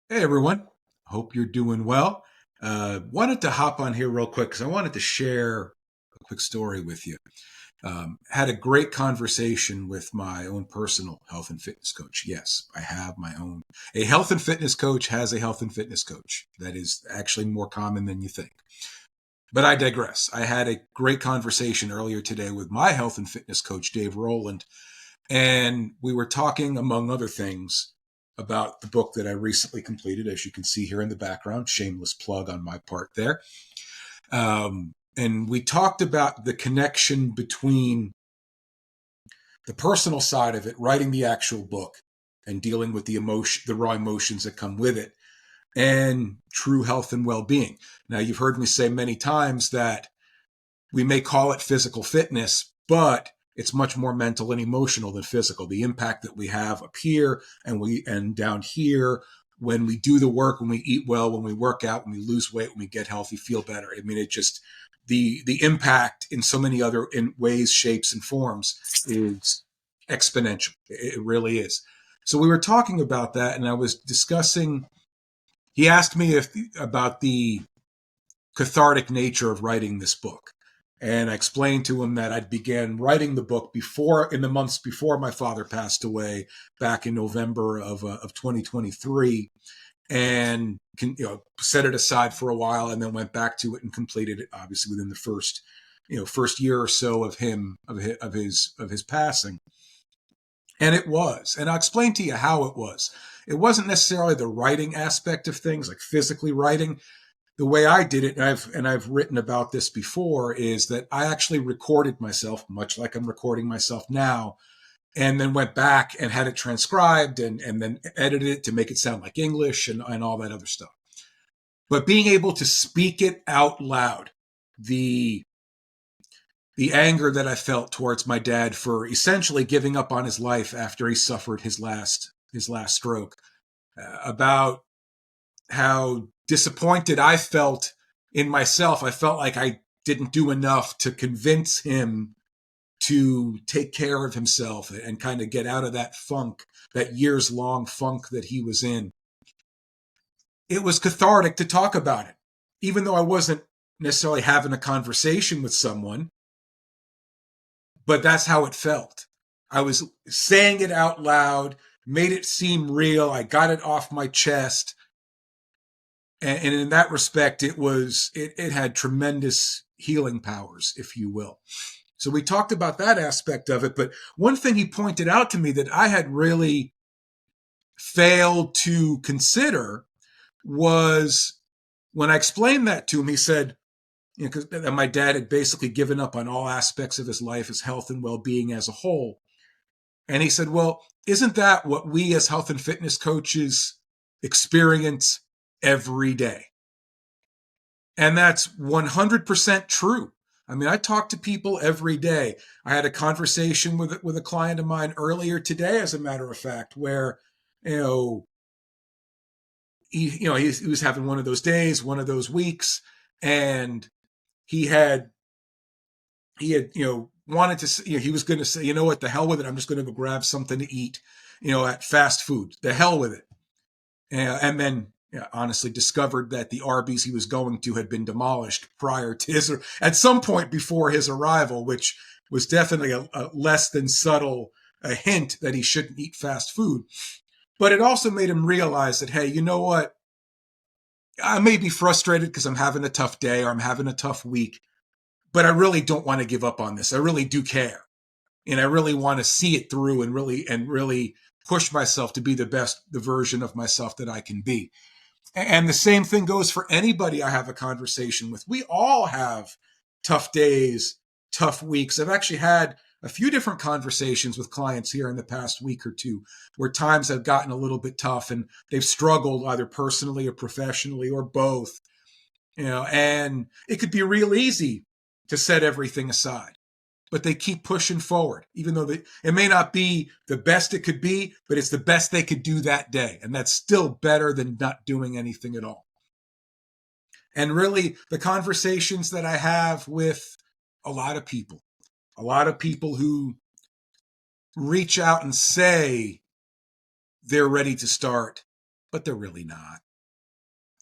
Hey everyone, hope you're doing well. Wanted to hop on here real quick because I wanted to share a quick story with you. Had a great conversation with my own personal health and fitness coach. Yes, I have my own. A health and fitness coach has a health and fitness coach. That is actually more common than you think. But I digress. I had a great conversation earlier today with my health and fitness coach, Dave Rowland, and we were talking, among other things, about the book that I recently completed, as you can see here in the background. Shameless plug on my part there. And we talked about the connection between the personal side of it, writing the actual book, and dealing with the raw emotions that come with it, and true health and well-being. Now, you've heard me say many times that we may call it physical fitness, but it's much more mental and emotional than physical. The impact that we have up here and down here when we do the work, when we eat well, when we work out, when we lose weight, when we get healthy, feel better. I mean, it just the impact in so many other in ways, shapes, and forms is exponential. It really is. So we were talking about that, and I was discussing. He asked me if about the cathartic nature of writing this book. And I explained to him that I'd began writing the book in the months before my father passed away back in November of 2023, and set it aside for a while, and then went back to it and completed it, obviously within the first year or so of his passing. And it was, and I'll explain to you how it was. It wasn't necessarily the writing aspect of things, like physically writing. The way I did it, and I've written about this before, is that I actually recorded myself, much like I'm recording myself now, and then went back and had it transcribed and then edited it to make it sound like English and all that other stuff. But being able to speak it out loud, the the anger that I felt towards my dad for essentially giving up on his life after he suffered his last stroke, about how disappointed I felt in myself. I felt like I didn't do enough to convince him to take care of himself and kind of get out of that funk, that years long funk that he was in. It was cathartic to talk about it, even though I wasn't necessarily having a conversation with someone, but that's how it felt. I was saying it out loud, made it seem real. I got it off my chest, and in that respect, it had tremendous healing powers, if you will. So we talked about that aspect of it, but one thing he pointed out to me that I had really failed to consider was when I explained that to him. He said, because my dad had basically given up on all aspects of his life, his health and well-being as a whole. And he said, well, isn't that what we as health and fitness coaches experience every day? And that's 100% true. I mean, I talk to people every day. I had a conversation with a client of mine earlier today, as a matter of fact, where, you know, he was having one of those days, one of those weeks, and he had, wanted to, he was going to say, you know what, the hell with it. I'm just going to go grab something to eat, at fast food. The hell with it. And then honestly discovered that the Arby's he was going to had been demolished prior to at some point before his arrival, which was definitely a less than subtle a hint that he shouldn't eat fast food. But it also made him realize that, hey, you know what? I may be frustrated because I'm having a tough day or I'm having a tough week, but I really don't want to give up on this. I really do care. And I really want to see it through and really push myself to be the version of myself that I can be. And the same thing goes for anybody I have a conversation with. We all have tough days, tough weeks. I've actually had a few different conversations with clients here in the past week or two where times have gotten a little bit tough and they've struggled either personally or professionally or both. And it could be real easy to set everything aside, but they keep pushing forward, even though it may not be the best it could be, but it's the best they could do that day. And that's still better than not doing anything at all. And really, the conversations that I have with a lot of people, a lot of people who reach out and say they're ready to start but they're really not.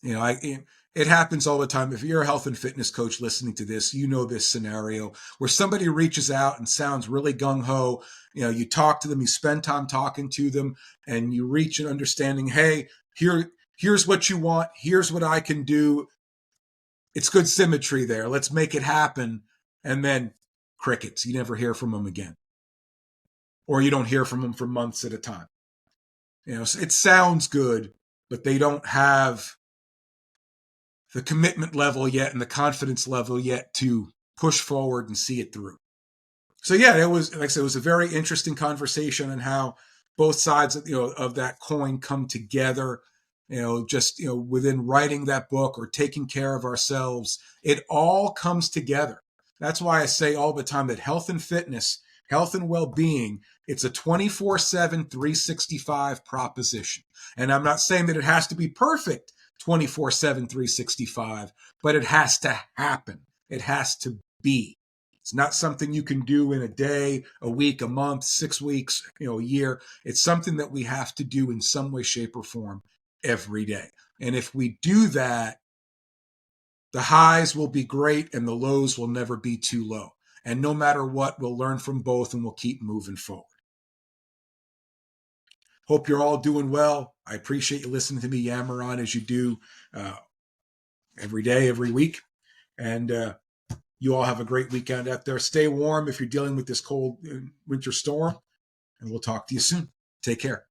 It happens all the time. If you're a health and fitness coach listening to this, you know this scenario where somebody reaches out and sounds really gung ho. You talk to them, you spend time talking to them, and you reach an understanding. Hey, here's what you want. Here's what I can do. It's good symmetry there. Let's make it happen. And then crickets. You never hear from them again, or you don't hear from them for months at a time. So it sounds good, but they don't have the commitment level yet and the confidence level yet to push forward and see it through. So yeah, it was, like I said, it was a very interesting conversation on how both sides of that coin come together. Just within writing that book or taking care of ourselves, it all comes together. That's why I say all the time that health and fitness, health and well-being, it's a 24/7, 365 proposition. And I'm not saying that it has to be perfect 24/7, 365, but it has to happen. It has to be. It's not something you can do in a day, a week, a month, 6 weeks, a year. It's something that we have to do in some way, shape, or form every day. And if we do that, the highs will be great and the lows will never be too low. And no matter what, we'll learn from both and we'll keep moving forward. Hope you're all doing well. I appreciate you listening to me yammer on as you do every day, every week. And you all have a great weekend out there. Stay warm if you're dealing with this cold winter storm. And we'll talk to you soon. Take care.